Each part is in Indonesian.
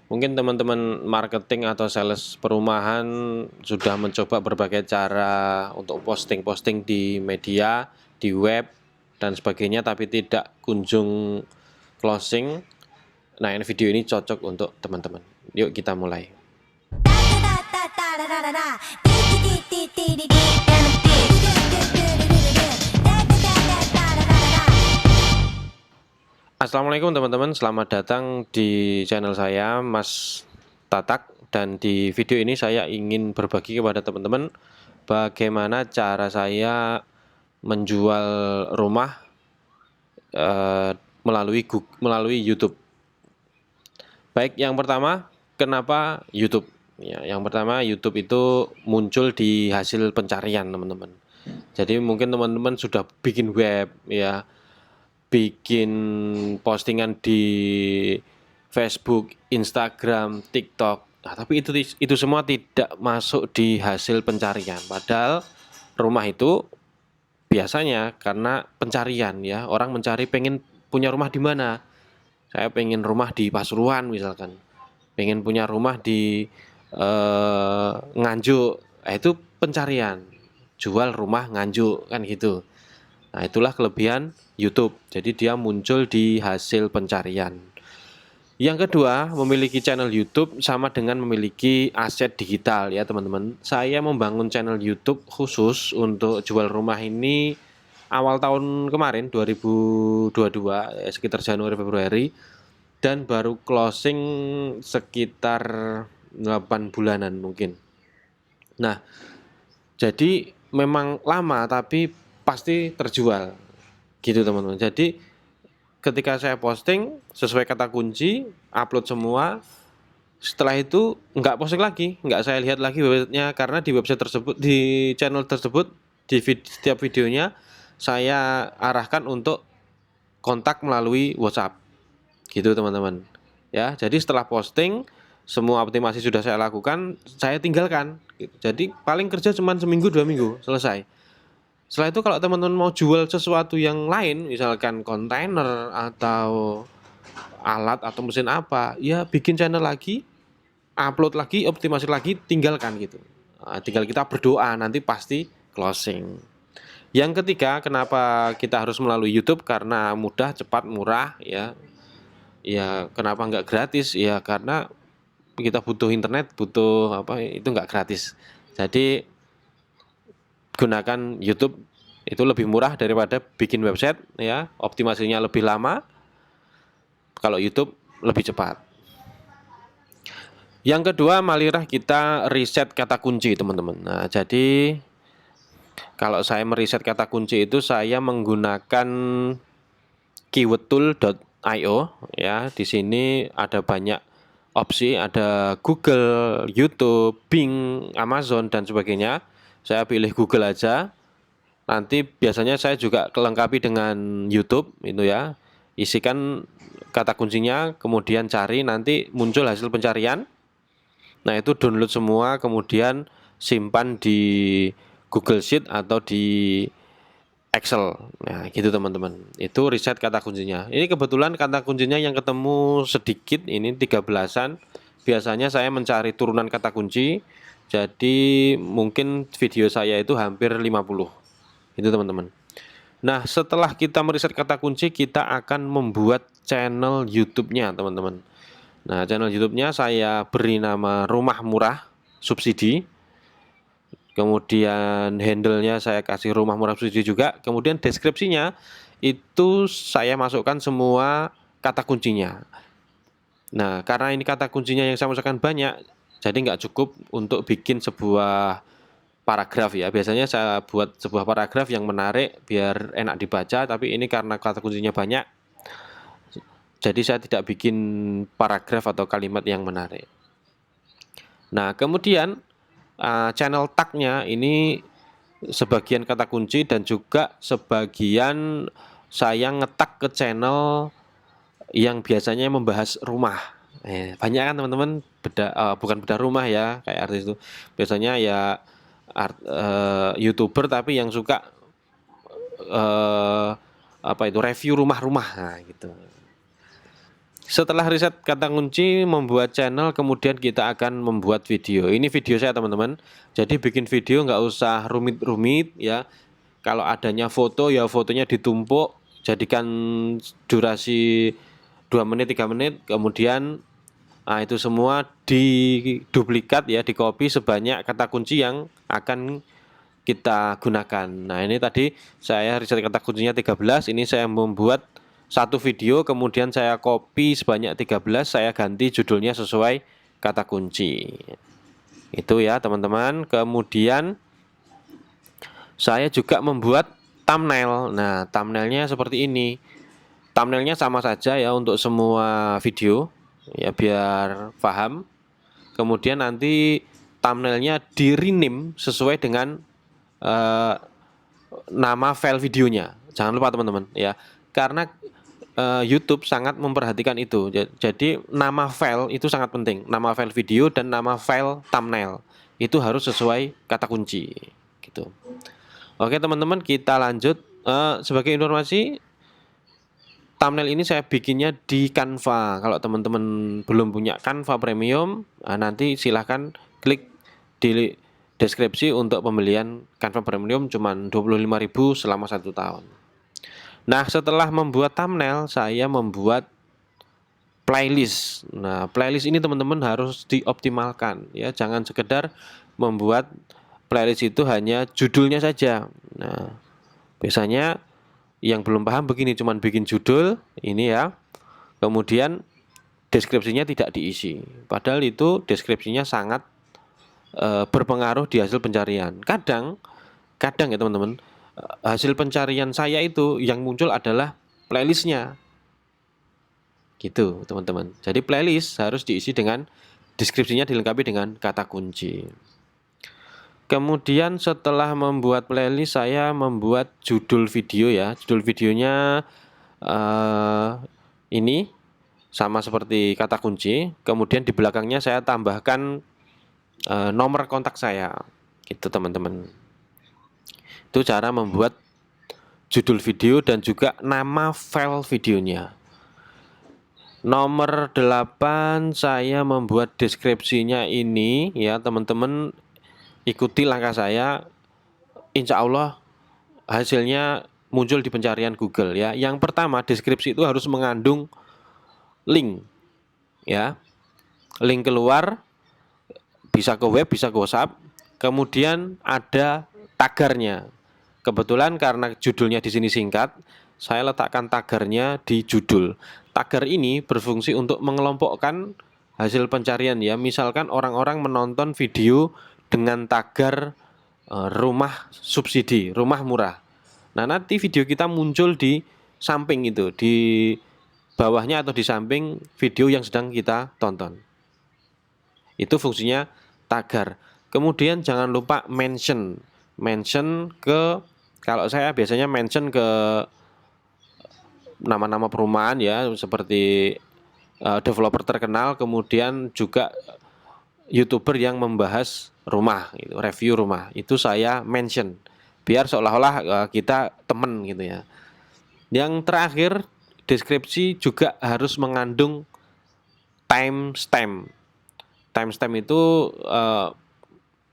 Mungkin teman-teman marketing atau sales perumahan sudah mencoba berbagai cara untuk posting-posting di media, di web, dan sebagainya, tapi tidak kunjung closing. Nah, ini video ini cocok untuk teman-teman. Yuk kita mulai. Assalamualaikum teman-teman, selamat datang di channel saya Mas Tatak, dan di video ini saya ingin berbagi kepada teman-teman bagaimana cara saya menjual rumah melalui YouTube. Baik, yang pertama, kenapa YouTube? Ya, yang pertama, YouTube itu muncul di hasil pencarian teman-teman. Jadi mungkin teman-teman sudah bikin web, ya, bikin postingan di Facebook, Instagram, TikTok. Nah, tapi itu semua tidak masuk di hasil pencarian. Padahal rumah itu biasanya karena pencarian, ya. Orang mencari pengen punya rumah di mana. Saya pengen rumah di Pasuruan misalkan. Pengen punya rumah di Nganjuk. Nah, itu pencarian. Jual rumah Nganjuk kan gitu. Nah, itulah kelebihan YouTube. Jadi dia muncul di hasil pencarian. Yang kedua, memiliki channel YouTube sama dengan memiliki aset digital ya teman-teman. Saya membangun channel YouTube khusus untuk jual rumah ini awal tahun kemarin 2022, sekitar Januari Februari, dan baru closing sekitar 8 bulanan mungkin. Nah, jadi memang lama tapi pasti terjual gitu teman-teman. Jadi ketika saya posting sesuai kata kunci, upload semua, setelah itu nggak posting lagi, nggak saya lihat lagi websitenya, karena di website tersebut, di channel tersebut, setiap videonya saya arahkan untuk kontak melalui WhatsApp gitu teman-teman ya. Jadi setelah posting semua optimasi sudah saya lakukan, saya tinggalkan gitu. Jadi paling kerja cuma seminggu 2 minggu selesai. Setelah itu kalau teman-teman mau jual sesuatu yang lain, misalkan kontainer atau alat atau mesin apa, ya bikin channel lagi, upload lagi, optimasi lagi, tinggalkan gitu. Nah, tinggal kita berdoa, nanti pasti closing. Yang ketiga, kenapa kita harus melalui YouTube? Karena mudah, cepat, murah ya. Ya kenapa nggak gratis? Ya karena kita butuh internet, butuh apa, itu nggak gratis. Jadi gunakan YouTube, itu lebih murah daripada bikin website ya, optimasinya lebih lama. Kalau YouTube lebih cepat. Yang kedua, marilah kita riset kata kunci teman-teman. Nah, jadi kalau saya meriset kata kunci itu saya menggunakan keywordtool.io ya. Di sini ada banyak opsi, ada Google, YouTube, Bing, Amazon dan sebagainya. Saya pilih Google aja. Nanti biasanya saya juga kelengkapi dengan YouTube itu ya. Isikan kata kuncinya, kemudian cari, nanti muncul hasil pencarian. Nah, itu download semua, kemudian simpan di Google Sheet atau di Excel. Nah, gitu teman-teman. Itu riset kata kuncinya. Ini kebetulan kata kuncinya yang ketemu sedikit, ini 13-an. Biasanya saya mencari turunan kata kunci. Jadi mungkin video saya itu hampir 50. Itu teman-teman. Nah, setelah kita meriset kata kunci, kita akan membuat channel YouTube-nya teman-teman. Nah, channel YouTube-nya saya beri nama Rumah Murah Subsidi. Kemudian handle-nya saya kasih Rumah Murah Subsidi juga. Kemudian deskripsinya itu saya masukkan semua kata kuncinya. Nah, karena ini kata kuncinya yang saya masukkan banyak, jadi nggak cukup untuk bikin sebuah paragraf ya. Biasanya saya buat sebuah paragraf yang menarik biar enak dibaca, tapi ini karena kata kuncinya banyak, jadi saya tidak bikin paragraf atau kalimat yang menarik. Nah, kemudian channel tag-nya ini sebagian kata kunci dan juga sebagian saya ngetak ke channel yang biasanya membahas rumah. Banyak kan teman-teman, bukan bedah rumah ya, kayak artis itu. Biasanya ya YouTuber tapi yang suka apa itu review rumah-rumah, nah, gitu. Setelah riset kata kunci, membuat channel, kemudian kita akan membuat video. Ini video saya teman-teman. Jadi bikin video nggak usah rumit-rumit ya. Kalau adanya foto ya fotonya ditumpuk, jadikan durasi 2 menit 3 menit, kemudian itu semua diduplikat ya, di-copy sebanyak kata kunci yang akan kita gunakan. Nah, ini tadi saya riset kata kuncinya 13, ini saya membuat satu video, kemudian saya copy sebanyak 13, saya ganti judulnya sesuai kata kunci. Itu ya teman-teman. Kemudian saya juga membuat thumbnail. Nah, thumbnailnya seperti ini. Thumbnailnya sama saja ya untuk semua video ya, biar paham. Kemudian nanti thumbnailnya di-rename sesuai dengan nama file videonya. Jangan lupa teman-teman ya, karena YouTube sangat memperhatikan itu. Jadi nama file itu sangat penting. Nama file video dan nama file thumbnail itu harus sesuai kata kunci gitu. Oke teman-teman, kita lanjut. Sebagai informasi, thumbnail ini saya bikinnya di Canva. Kalau teman-teman belum punya Canva Premium, nanti silahkan klik di deskripsi untuk pembelian Canva Premium, cuman 25.000 selama 1 tahun. Nah, setelah membuat thumbnail, saya membuat playlist. Nah, playlist ini teman-teman harus dioptimalkan ya, jangan sekedar membuat playlist itu hanya judulnya saja. Nah, biasanya yang belum paham begini, cuman bikin judul ini ya, kemudian deskripsinya tidak diisi. Padahal itu deskripsinya sangat berpengaruh di hasil pencarian. Kadang ya teman-teman, hasil pencarian saya itu yang muncul adalah playlistnya. Gitu teman-teman. Jadi playlist harus diisi dengan deskripsinya dilengkapi dengan kata kunci. Kemudian setelah membuat playlist, saya membuat judul video ya. Judul videonya ini sama seperti kata kunci. Kemudian di belakangnya saya tambahkan nomor kontak saya. Gitu teman-teman. Itu cara membuat judul video dan juga nama file videonya. Nomor 8, saya membuat deskripsinya ini ya teman-teman. Ikuti langkah saya, insya Allah hasilnya muncul di pencarian Google ya. Yang pertama, deskripsi itu harus mengandung link ya. Link keluar, bisa ke web, bisa ke WhatsApp. Kemudian ada tagarnya. Kebetulan karena judulnya di sini singkat, saya letakkan tagarnya di judul. Tagar ini berfungsi untuk mengelompokkan hasil pencarian ya. Misalkan orang-orang menonton video dengan tagar rumah subsidi, rumah murah. Nah, nanti video kita muncul di samping itu, di bawahnya atau di samping video yang sedang kita tonton. Itu fungsinya tagar. Kemudian jangan lupa mention ke, kalau saya biasanya mention ke nama-nama perumahan ya, seperti developer terkenal, kemudian juga YouTuber yang membahas rumah, gitu, review rumah, itu saya mention biar seolah-olah kita temen gitu ya. Yang terakhir, deskripsi juga harus mengandung timestamp. Timestamp itu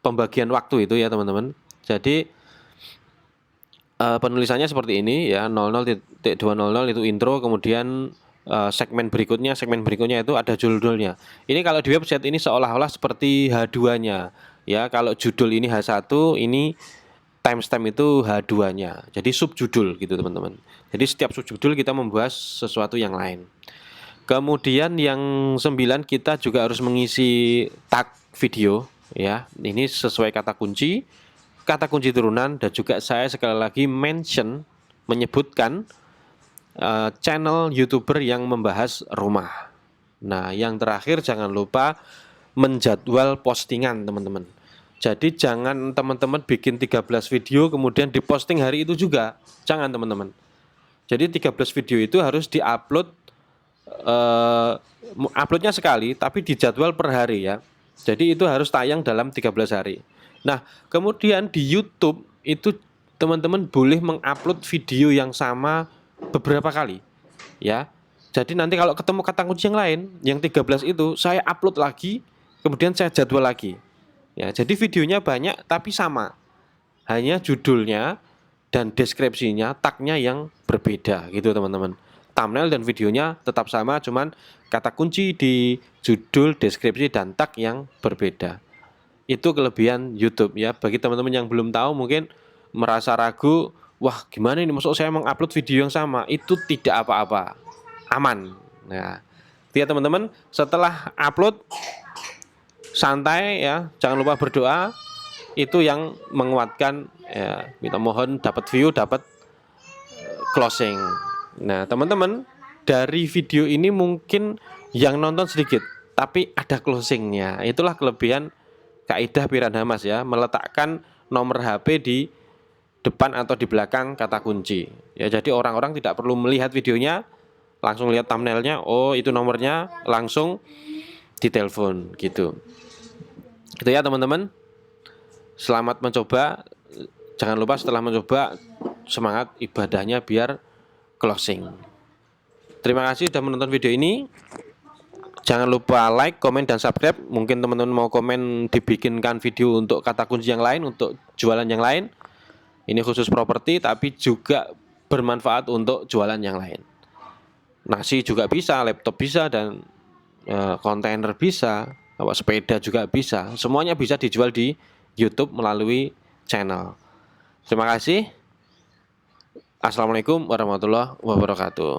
pembagian waktu itu ya teman-teman. Jadi penulisannya seperti ini ya, 00.200 itu intro, kemudian segmen berikutnya itu ada judulnya. Ini kalau di website ini seolah-olah seperti H2-nya ya. Kalau judul ini H1, ini timestamp itu H2-nya. Jadi subjudul gitu teman-teman. Jadi setiap subjudul kita membahas sesuatu yang lain. Kemudian yang 9, kita juga harus mengisi tag video ya. Ini sesuai kata kunci turunan, dan juga saya sekali lagi menyebutkan channel YouTuber yang membahas rumah. Nah, yang terakhir jangan lupa menjadwal postingan teman-teman. Jadi jangan teman-teman bikin 13 video kemudian diposting hari itu juga. Jangan teman-teman. Jadi 13 video itu harus diupload, uploadnya sekali tapi dijadwal per hari ya. Jadi itu harus tayang dalam 13 hari. Nah, kemudian di YouTube itu teman-teman boleh mengupload video yang sama beberapa kali ya. Jadi nanti kalau ketemu kata kunci yang lain, yang 13 itu saya upload lagi, kemudian saya jadwal lagi. Ya, jadi videonya banyak tapi sama. Hanya judulnya dan deskripsinya, tagnya yang berbeda gitu teman-teman. Thumbnail dan videonya tetap sama, cuman kata kunci di judul, deskripsi, dan tag yang berbeda. Itu kelebihan YouTube ya. Bagi teman-teman yang belum tahu mungkin merasa ragu, wah gimana ini maksud saya mengupload video yang sama? Itu tidak apa-apa, aman. Nah, ya teman-teman, setelah upload santai ya, jangan lupa berdoa. Itu yang menguatkan ya, kita mohon dapat view, dapat closing. Nah, teman-teman, dari video ini mungkin yang nonton sedikit, tapi ada closingnya. Itulah kelebihan kaidah Piranha Mas ya, meletakkan nomor HP di depan atau di belakang kata kunci. Ya, jadi orang-orang tidak perlu melihat videonya, langsung lihat thumbnailnya, oh itu nomornya, langsung ditelepon gitu. Gitu ya teman-teman. Selamat mencoba. Jangan lupa setelah mencoba semangat ibadahnya biar closing. Terima kasih sudah menonton video ini. Jangan lupa like, komen, dan subscribe. Mungkin teman-teman mau komen dibikinkan video untuk kata kunci yang lain, untuk jualan yang lain. Ini khusus properti tapi juga bermanfaat untuk jualan yang lain. Nasi juga bisa, laptop bisa, dan kontainer bisa, sepeda juga bisa. Semuanya bisa dijual di YouTube melalui channel. Terima kasih. Assalamualaikum warahmatullahi wabarakatuh.